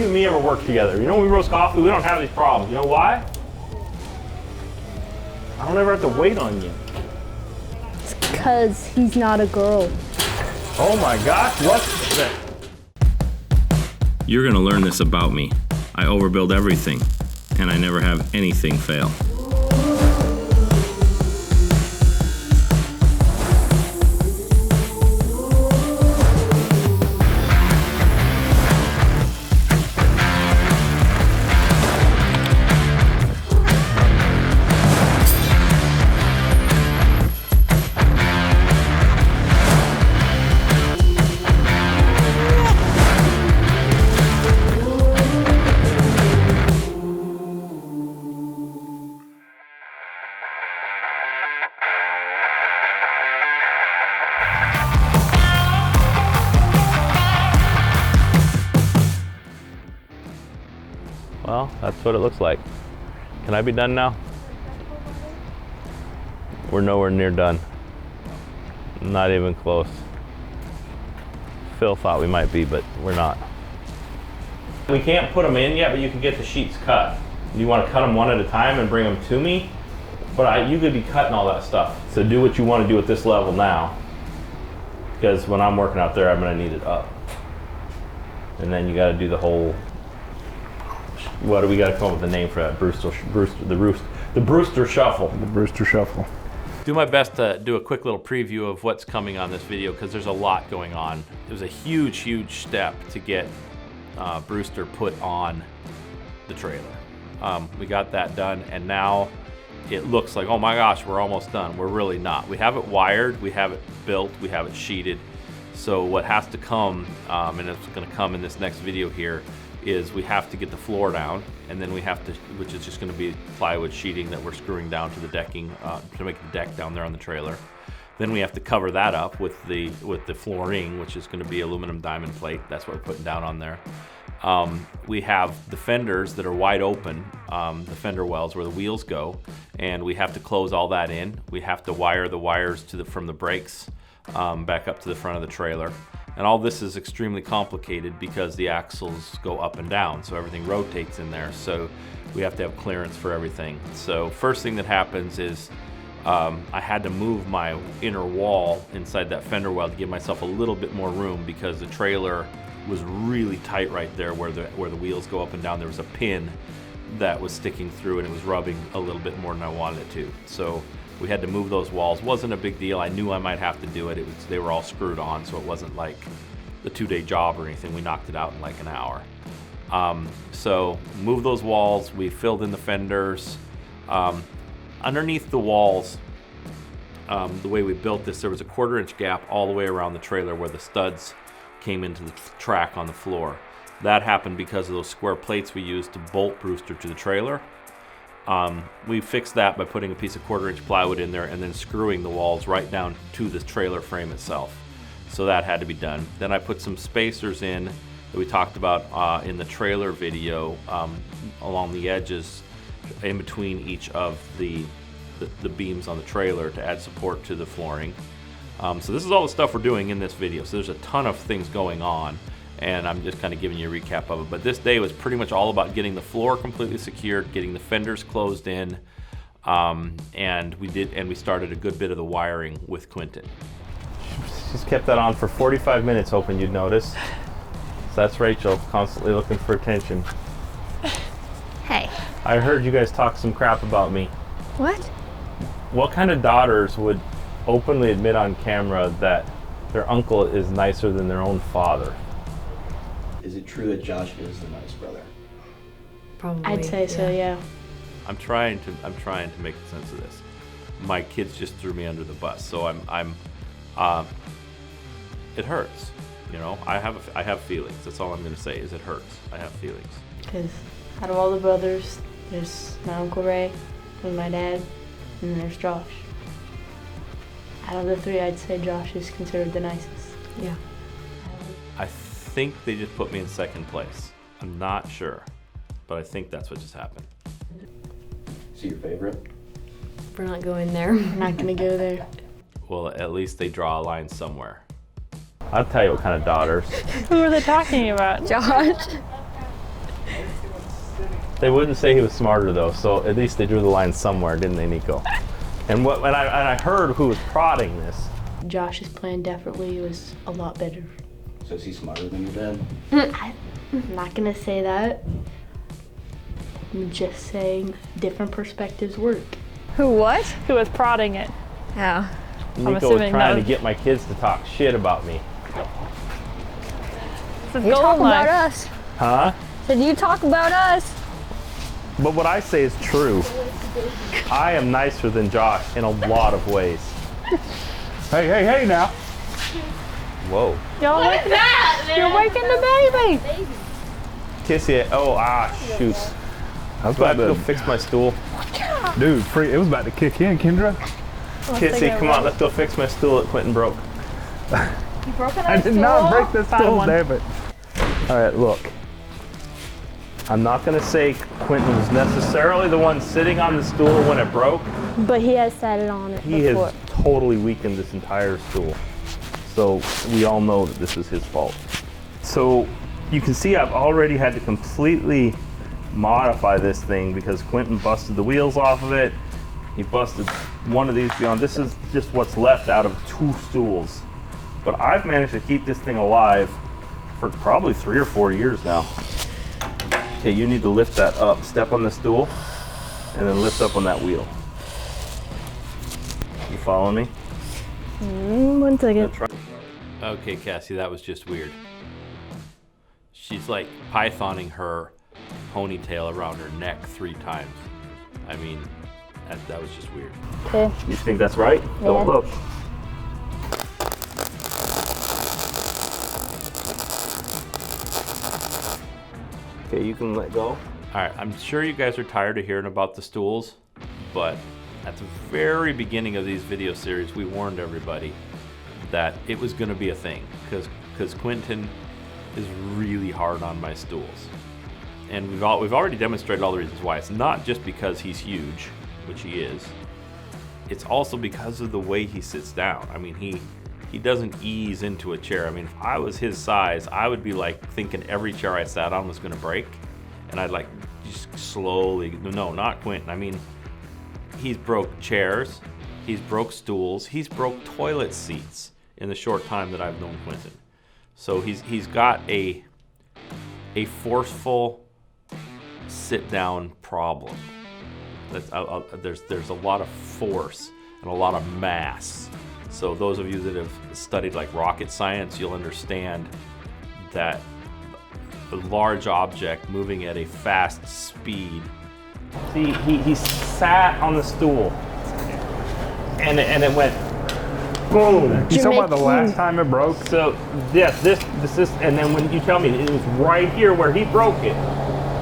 and me ever work together. You know, when we roast coffee, we don't have these problems. You know why? I don't ever have to wait on you. It's because he's not a girl. Oh my gosh, what's that? You're gonna learn this about me. I overbuild everything, and I never have anything fail. Well, that's what it looks like. Can I be done now? We're nowhere near done. Not even close. Phil thought we might be, but we're not. We can't put them in yet, but you can get the sheets cut. You want to cut them one at a time and bring them to me? But you could be cutting all that stuff. So do what you want to do at this level now. Because when I'm working out there, I'm going to need it up. And then you got to do the whole, what do we got to come up with a name for that? the Brewster Shuffle. The Brewster Shuffle. Do my best to do a quick little preview of what's coming on this video because there's a lot going on. It was a huge, huge step to get Brewster put on the trailer. We got that done, and now it looks like, oh my gosh, we're almost done. We're really not. We have it wired, we have it built, we have it sheeted. So what has to come, and it's gonna come in this next video here, is we have to get the floor down, and then we have to, which is just gonna be plywood sheeting that we're screwing down to the decking to make the deck down there on the trailer. Then we have to cover that up with the flooring, which is gonna be aluminum diamond plate. That's what we're putting down on there. We have the fenders that are wide open, the fender wells where the wheels go, and we have to close all that in. We have to wire the wires from the brakes back up to the front of the trailer. And all this is extremely complicated because the axles go up and down, so everything rotates in there. So we have to have clearance for everything. So first thing that happens is I had to move my inner wall inside that fender well to give myself a little bit more room because the trailer was really tight right there where the wheels go up and down. There was a pin that was sticking through and it was rubbing a little bit more than I wanted it to. So we had to move those walls. Wasn't a big deal. I knew I might have to do it. They were all screwed on, so it wasn't like the 2-day job or anything. We knocked it out in like an hour. So move those walls. We filled in the fenders. Underneath the walls, the way we built this, there was a 1/4-inch gap all the way around the trailer where the studs came into the track on the floor. That happened because of those square plates we used to bolt Brewster to the trailer. We fixed that by putting a piece of 1/4-inch plywood in there and then screwing the walls right down to the trailer frame itself. So that had to be done. Then I put some spacers in that we talked about in the trailer video along the edges in between each of the beams on the trailer to add support to the flooring. So this is all the stuff we're doing in this video. So there's a ton of things going on, and I'm just kind of giving you a recap of it. But this day was pretty much all about getting the floor completely secured, getting the fenders closed in, and we started a good bit of the wiring with Quentin. She's kept that on for 45 minutes, hoping you'd notice. So that's Rachel, constantly looking for attention. Hey. I heard you guys talk some crap about me. What? What kind of daughters would openly admit on camera that their uncle is nicer than their own father? Is it true that Josh is the nice brother? Probably. I'd say so, yeah. I'm trying to make sense of this. My kids just threw me under the bus, so it hurts. You know, I have feelings. That's all I'm going to say is it hurts. I have feelings. Because out of all the brothers, there's my Uncle Ray, and my dad, and then there's Josh. Out of the three, I'd say Josh is considered the nicest. Yeah. I think they just put me in second place. I'm not sure, but I think that's what just happened. Is he your favorite? We're not going there. I'm not going to go there. Well, at least they draw a line somewhere. I'll tell you what kind of daughters. Who are they talking about? Josh. They wouldn't say he was smarter though, so at least they drew the line somewhere, didn't they, Nico? And I heard who was prodding this. Josh's plan definitely was a lot better. So is he smarter than your dad? I'm not gonna say that. I'm just saying different perspectives work. Who what? Who was prodding it? Yeah. Nico was assuming trying no. to get my kids to talk shit about me. This is You talk goal about life. us. Huh? Said you talk about us. But what I say is true. I am nicer than Josh in a lot of ways. Hey now. Whoa. You're waking the baby. Kissy, shoot. I was Do I have about to go to, fix my stool? dude, it was about to kick in, Kendra. Kissy, come on, let's go fix my stool that Quentin broke. You broke I did not break the Found stool, one. damn it. All right, look. I'm not gonna say Quentin was necessarily the one sitting on the stool when it broke. But he has sat it on it He before. has totally weakened this entire stool. So we all know that this is his fault. So you can see I've already had to completely modify this thing because Quentin busted the wheels off of it. He busted one of these beyond. This is just what's left out of 2 stools. But I've managed to keep this thing alive for probably 3 or 4 years now. Okay, you need to lift that up. Step on the stool and then lift up on that wheel. You following me? 1 second. Okay, Cassie, that was just weird. She's like pythoning her ponytail around her neck 3 times. I mean, that was just weird. Okay. You think that's right? Don't Yeah. look. Okay, you can let go. All right, I'm sure you guys are tired of hearing about the stools, but at the very beginning of these video series, we warned everybody that it was going to be a thing because Quentin is really hard on my stools. And we've already demonstrated all the reasons why. It's not just because he's huge, which he is. It's also because of the way he sits down. I mean, he doesn't ease into a chair. I mean, if I was his size, I would be like thinking every chair I sat on was gonna break. And I'd like just slowly, no, not Quentin. I mean, he's broke chairs, he's broke stools, he's broke toilet seats in the short time that I've known Quentin. So he's got a forceful sit down problem. There's a lot of force and a lot of mass. So those of you that have studied like rocket science, you'll understand that a large object moving at a fast speed. See, he sat on the stool and it went boom. You talking about the last time it broke? So yes, this is, and then when you tell me it was right here where he broke it,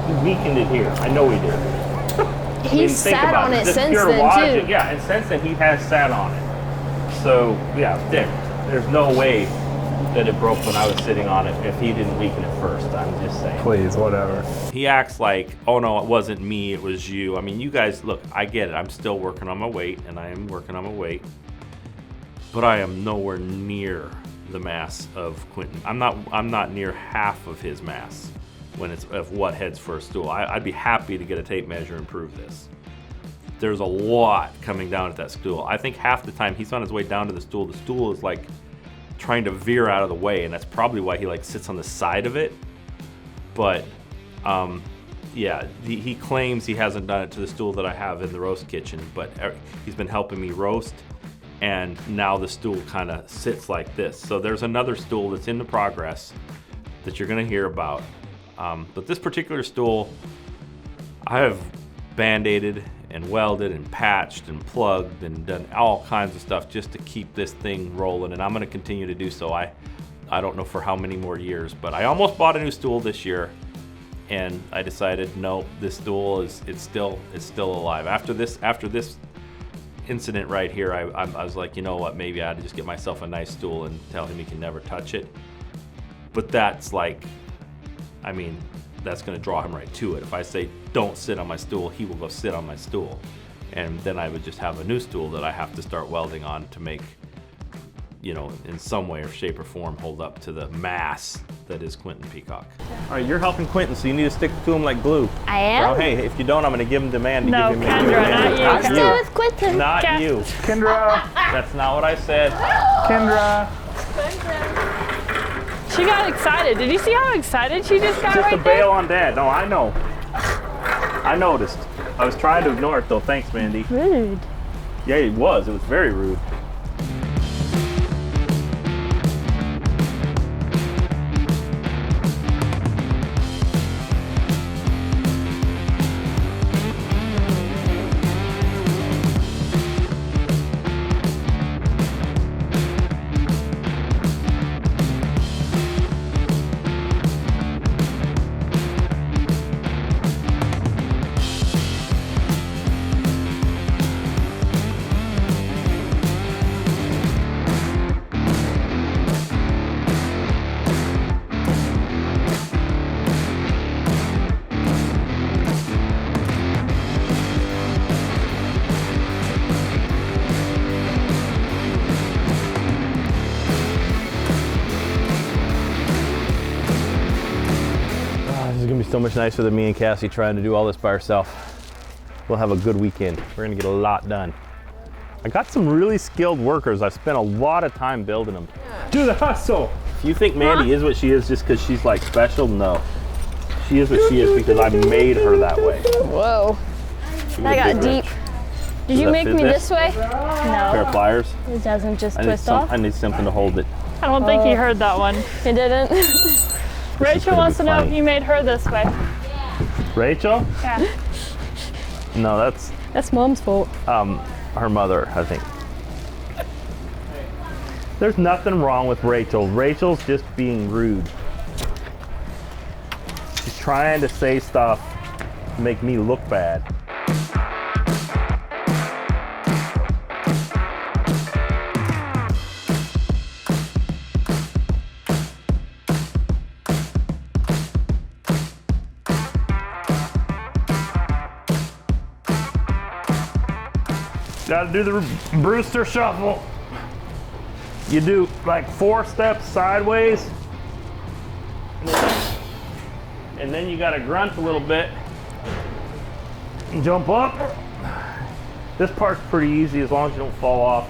he weakened it here. I know he did. He's sat on it Just since pure then logic, too. yeah, and since then he has sat on it. So yeah, there's no way that it broke when I was sitting on it if he didn't weaken it first. I'm just saying. Please, whatever. He acts like, oh no, it wasn't me, it was you. I mean, you guys, look, I get it. I'm still working on my weight, and I am working on my weight, but I am nowhere near the mass of Quentin. I'm not near half of his mass when it's of what heads for a stool. I'd be happy to get a tape measure and prove this. There's a lot coming down at that stool. I think half the time he's on his way down to the stool is like trying to veer out of the way, and that's probably why he like sits on the side of it. But yeah, he claims he hasn't done it to the stool that I have in the roast kitchen, but he's been helping me roast, and now the stool kind of sits like this. So there's another stool that's in the progress that you're gonna hear about. But this particular stool, I have band-aided and welded and patched and plugged and done all kinds of stuff just to keep this thing rolling, and I'm going to continue to do so. I don't know for how many more years, but I almost bought a new stool this year, and I decided no, this stool it's still alive. After this incident right here, I was like, you know what, maybe I ought to just get myself a nice stool and tell him he can never touch it. But that's like, I mean, that's going to draw him right to it. If I say don't sit on my stool, he will go sit on my stool, and then I would just have a new stool that I have to start welding on to make you know, in some way or shape or form hold up to the mass that is Quentin Peacock. All right, you're helping Quentin, so you need to stick to him like glue. I am? Oh, hey, if you don't, I'm going to give him to Mandy. No, give him Kendra, not you. I'm still with Quentin. Not Cass- you. Kendra, That's not what I said. Kendra. She got excited. Did you see how excited she just got Just to right there? bail on Dad. No, I know. I noticed. I was trying to ignore it though. Thanks, Mandy. Rude. Yeah, it was. It was very rude. This is gonna be so much nicer than me and Cassie trying to do all this by ourselves. We'll have a good weekend. We're gonna get a lot done. I got some really skilled workers. I've spent a lot of time building them. Do the hustle. If you think Mandy is what she is just because she's like special, no. She is what she is because I made her that way. Whoa. She That was a got big deep. wrench. Did Does you that make fit me this? this way? Pair of No. pliers. It doesn't just I need, twist off. I need something to hold it. I don't think you heard that one. It didn't. Rachel gonna wants be to know if funny. you made her this way. Rachel? Yeah. No, that's That's Mom's fault. her mother, I think. There's nothing wrong with Rachel. Rachel's just being rude. She's trying to say stuff to make me look bad. Gotta do the Brewster Shuffle. You do like 4 steps sideways, and then you gotta grunt a little bit and jump up. This part's pretty easy as long as you don't fall off.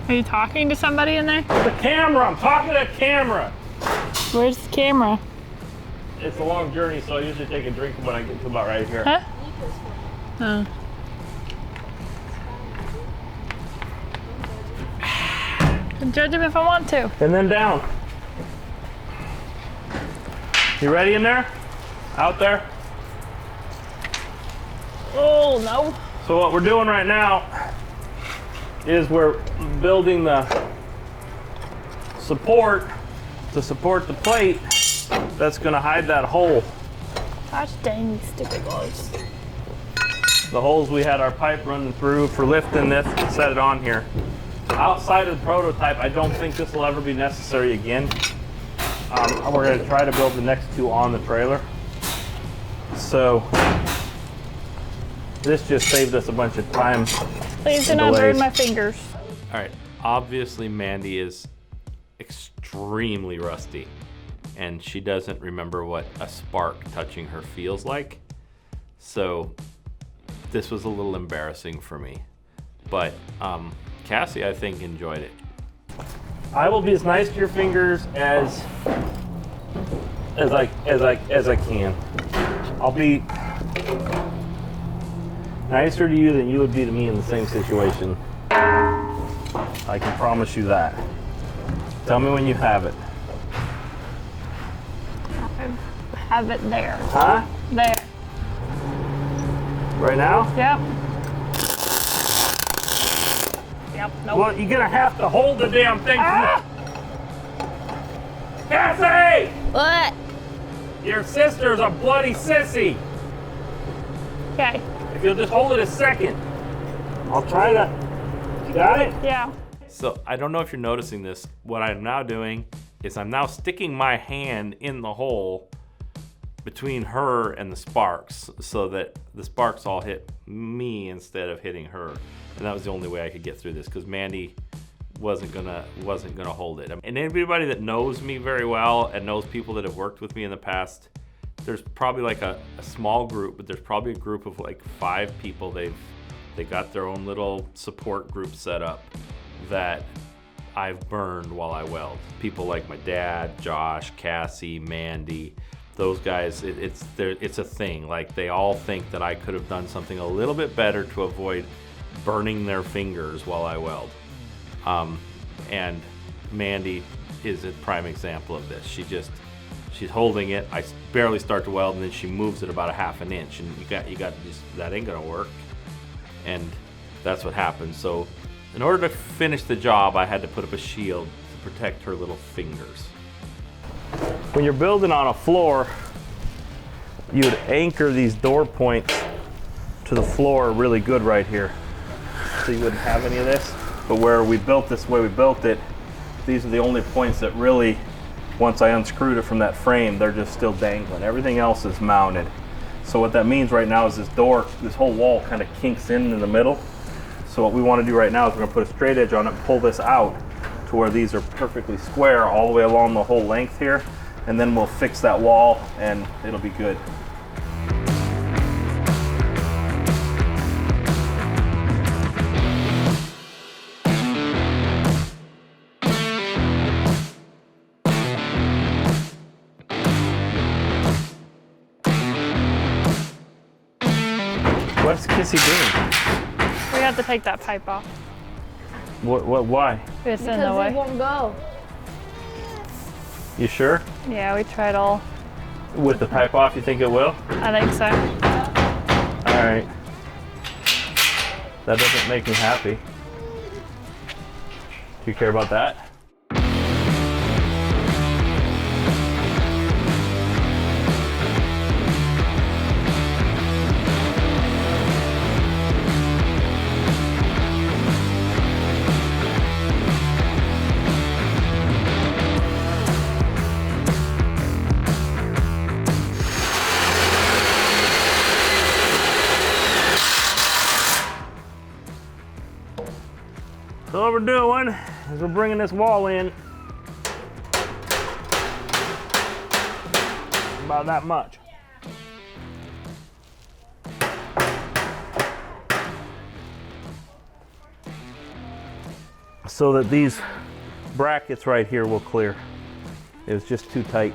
Are you talking to somebody in there? The camera, I'm talking to the camera. Where's the camera? It's a long journey, so I usually take a drink when I get to about right here. Huh? Oh. Can judge him if I want to. And then down. You ready in there? Out there? Oh, no. So what we're doing right now is we're building the support to support the plate that's gonna hide that hole. Gosh dang these stupid gloves. The holes we had our pipe running through for lifting this and set it on here. Outside of the prototype, I don't think this will ever be necessary again. We're gonna try to build the next 2 on the trailer. So this just saved us a bunch of time. Please do And not burn delays. my fingers. All right, obviously Mandy is extremely rusty and she doesn't remember what a spark touching her feels like. So this was a little embarrassing for me, but Cassie, I think, enjoyed it. I will be as nice to your fingers as I can. I'll be nicer to you than you would be to me in the same situation. I can promise you that. Tell me when you have it. Have it there. Huh? There. Right now? Yep. Yep. Nope. Well, you're gonna have to hold the damn thing. Cassie! What? Your sister's a bloody sissy. Okay. If you'll just hold it a second, I'll try to. You got it? Yeah. So I don't know if you're noticing this. What I'm now doing is I'm now sticking my hand in the hole between her and the sparks so that the sparks all hit me instead of hitting her. And that was the only way I could get through this because Mandy wasn't gonna hold it. And anybody that knows me very well and knows people that have worked with me in the past, there's probably like a small group, but there's probably a group of like 5 people. They got their own little support group set up that I've burned while I weld. People like my dad, Josh, Cassie, Mandy, those guys, it's a thing. Like, they all think that I could have done something a little bit better to avoid burning their fingers while I weld. And Mandy is a prime example of this. She's holding it, I barely start to weld, and then she moves it about a half an inch, and you got just, that ain't gonna work. And that's what happened. So in order to finish the job, I had to put up a shield to protect her little fingers. When you're building on a floor, you would anchor these door points to the floor really good right here, so you wouldn't have any of this. But where we built this way we built it, these are the only points that really, once I unscrewed it from that frame, they're just still dangling. Everything else is mounted. So what that means right now is this door, this whole wall kind of kinks in the middle. So what we want to do right now is we're going to put a straight edge on it and pull this out to where these are perfectly square all the way along the whole length here. And then we'll fix that wall and it'll be good. What's Cassie doing? We have to take that pipe off. Why? It's in the Because way. it won't go. You sure? Yeah, we tried all. With the pipe off, you think it will? I think so. All right. That doesn't make me happy. Do you care about that? So what we're doing is we're bringing this wall in about that much. So that these brackets right here will clear. It was just too tight.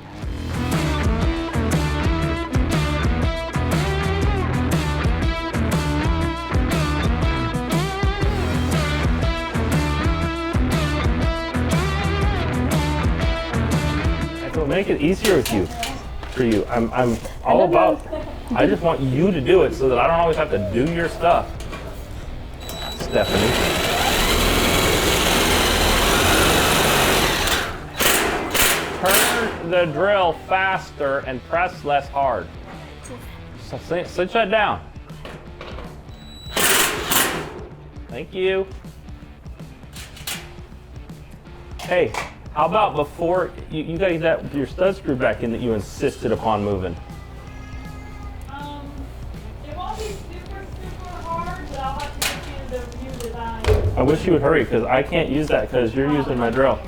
Make it easier with you, for you. I'm all about, I just want you to do it so that I don't always have to do your stuff. Stephanie. Turn the drill faster and press less hard. So sit that down. Thank you. Hey. How about before you got that your stud screw back in that you insisted upon moving? It won't be super hard, but I'll have to get you the new design. I wish you would hurry because I can't use that because you're using my drill.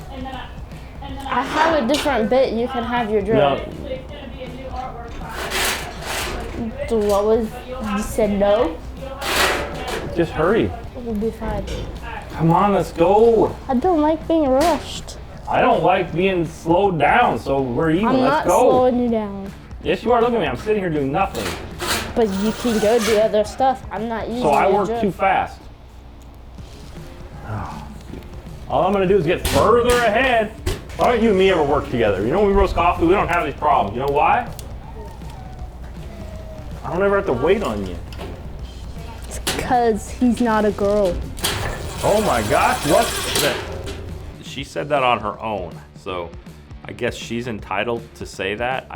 I have a different bit. You can have your drill. No. It's going to be a new artwork file. So what was, you said no? Just hurry. It will be fine. Come on, let's go. I don't like being rushed. I don't like being slowed down, so we're even. I'm Let's not go. slowing you down. Yes, you are. Look at me. I'm sitting here doing nothing. But you can go do other stuff. I'm not using So I your work drill. too fast. All I'm going to do is get further ahead. Why don't you and me ever work together? You know, when we roast coffee, we don't have these problems. You know why? I don't ever have to wait on you. It's because he's not a girl. Oh my gosh, what's that? She said that on her own, so I guess she's entitled to say that.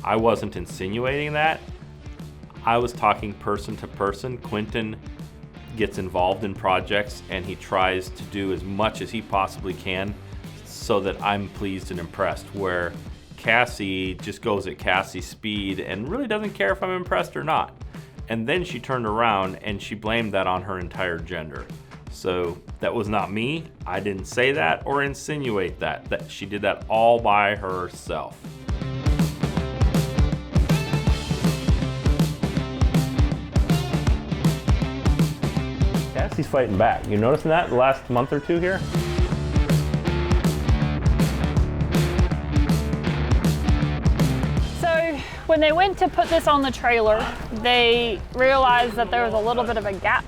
I wasn't insinuating that. I was talking person to person. Quentin gets involved in projects and he tries to do as much as he possibly can so that I'm pleased and impressed, where Cassie just goes at Cassie's speed and really doesn't care if I'm impressed or not. And then she turned around and she blamed that on her entire gender. So that was not me. I didn't say that or insinuate that. That she did that all by herself. Cassie's fighting back. You noticing that the last month or two here? So when they went to put this on the trailer, they realized that there was a little bit of a gap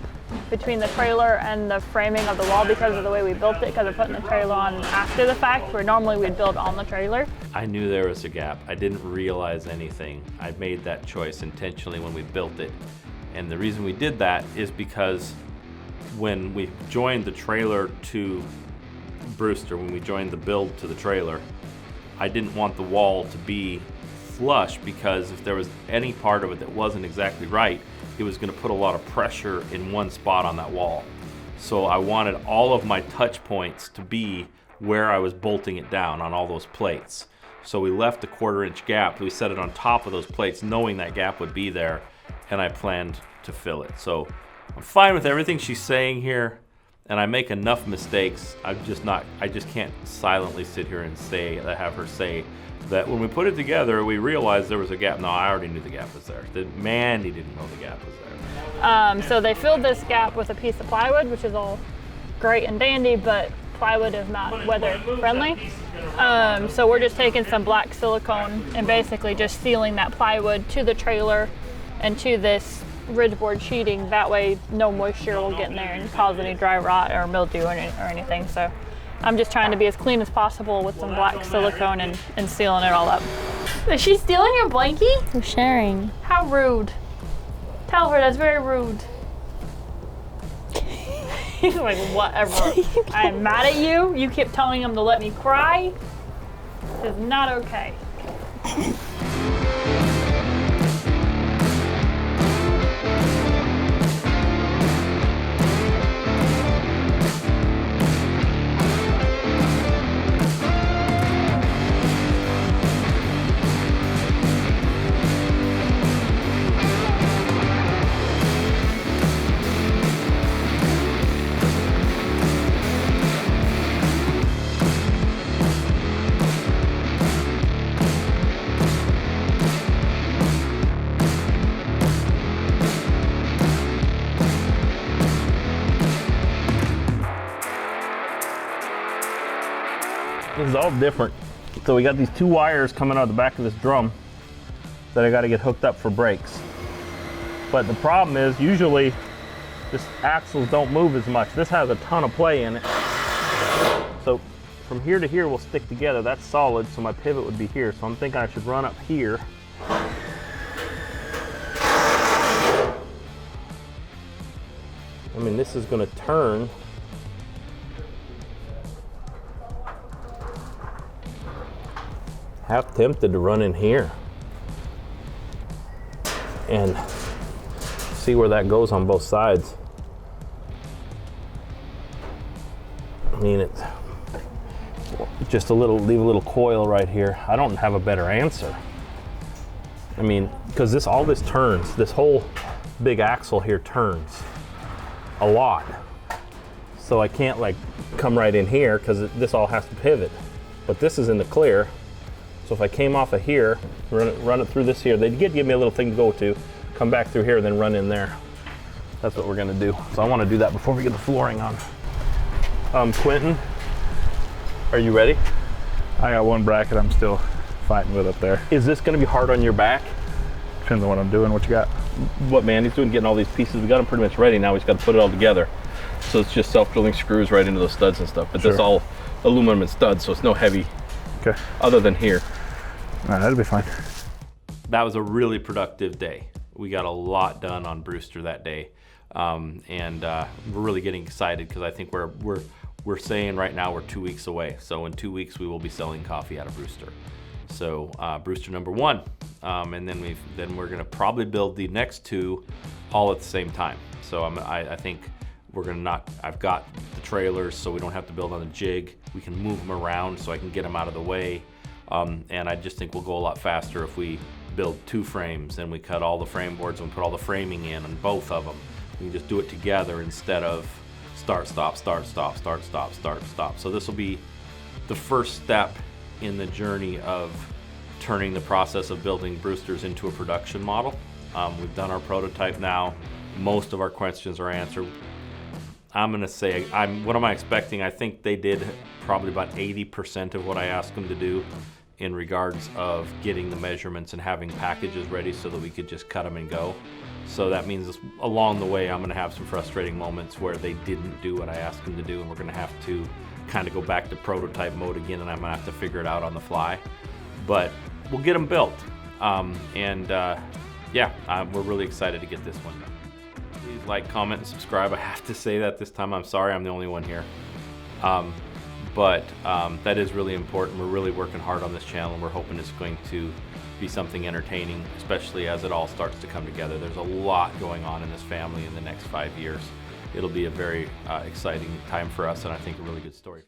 between the trailer and the framing of the wall because of the way we built it, because we're putting the trailer on after the fact, where normally we'd build on the trailer. I knew there was a gap. I didn't realize anything. I made that choice intentionally when we built it. And the reason we did that is because when we joined the trailer to Brewster, when we joined the build to the trailer, I didn't want the wall to be flush, because if there was any part of it that wasn't exactly right, it was going to put a lot of pressure in one spot on that wall. So I wanted all of my touch points to be where I was bolting it down on all those plates. So we left a 1/4-inch gap. We set it on top of those plates knowing that gap would be there, and I planned to fill it. So I'm fine with everything she's saying here, and I make enough mistakes. I just can't silently sit here and have her say that when we put it together, we realized there was a gap. No, I already knew the gap was there. Mandy didn't know the gap was there. So they filled this gap with a piece of plywood, which is all great and dandy, but plywood is not weather friendly. So we're just taking some black silicone and basically just sealing that plywood to the trailer and to this ridgeboard sheeting. That way no moisture will get in there and cause any dry rot or mildew or anything. So I'm just trying to be as clean as possible with some black silicone and sealing it all up. Is she stealing your blankie? We're sharing. How rude. Tell her that's very rude. He's like, whatever. I am mad at you. You keep telling him to let me cry. This is not okay. This is all different. So we got these 2 wires coming out of the back of this drum that I got to get hooked up for brakes. But the problem is usually this axles don't move as much. This has a ton of play in it. So from here to here will stick together. That's solid, so my pivot would be here. So I'm thinking I should run up here. I mean, this is going to turn. Half tempted to run in here and see where that goes on both sides. I mean, it's just leave a little coil right here. I don't have a better answer. I mean, because all this turns, this whole big axle here turns a lot. So I can't like come right in here because this all has to pivot. But this is in the clear. So if I came off of here, run it through this here, they'd give me a little thing to go to, come back through here, then run in there. That's what we're gonna do. So I wanna do that before we get the flooring on. Quentin, are you ready? I got one bracket I'm still fighting with up there. Is this gonna be hard on your back? Depends on what I'm doing. What you got? What Mandy's doing, getting all these pieces, we got them pretty much ready now. We just gotta put it all together. So it's just self-drilling screws right into those studs and stuff. But Sure. That's all aluminum and studs, so it's no heavy. Okay. Other than here. All right, that'll be fine. That was a really productive day. We got a lot done on Brewster that day, and we're really getting excited because I think we're saying right now we're 2 weeks away. So in 2 weeks we will be selling coffee out of Brewster. So Brewster number 1, and then we're gonna probably build the next 2 all at the same time. So I think we're gonna I've got the trailers so we don't have to build on the jig. We can move them around so I can get them out of the way. And I just think we'll go a lot faster if we build 2 frames and we cut all the frame boards and put all the framing in on both of them. We can just do it together instead of start, stop, start, stop, start, stop, start, stop. So this will be the first step in the journey of turning the process of building Brewsters into a production model. We've done our prototype now. Most of our questions are answered. I'm gonna say, what am I expecting? I think they did probably about 80% of what I asked them to do in regards of getting the measurements and having packages ready so that we could just cut them and go. So that means along the way I'm gonna have some frustrating moments where they didn't do what I asked them to do, and we're gonna have to kind of go back to prototype mode again, and I'm gonna have to figure it out on the fly. But we'll get them built. Yeah, we're really excited to get this one done. Please like, comment, and subscribe. I have to say that this time. I'm sorry I'm the only one here. But that is really important. We're really working hard on this channel, and we're hoping it's going to be something entertaining, especially as it all starts to come together. There's a lot going on in this family in the next 5 years. It'll be a very exciting time for us, and I think a really good story.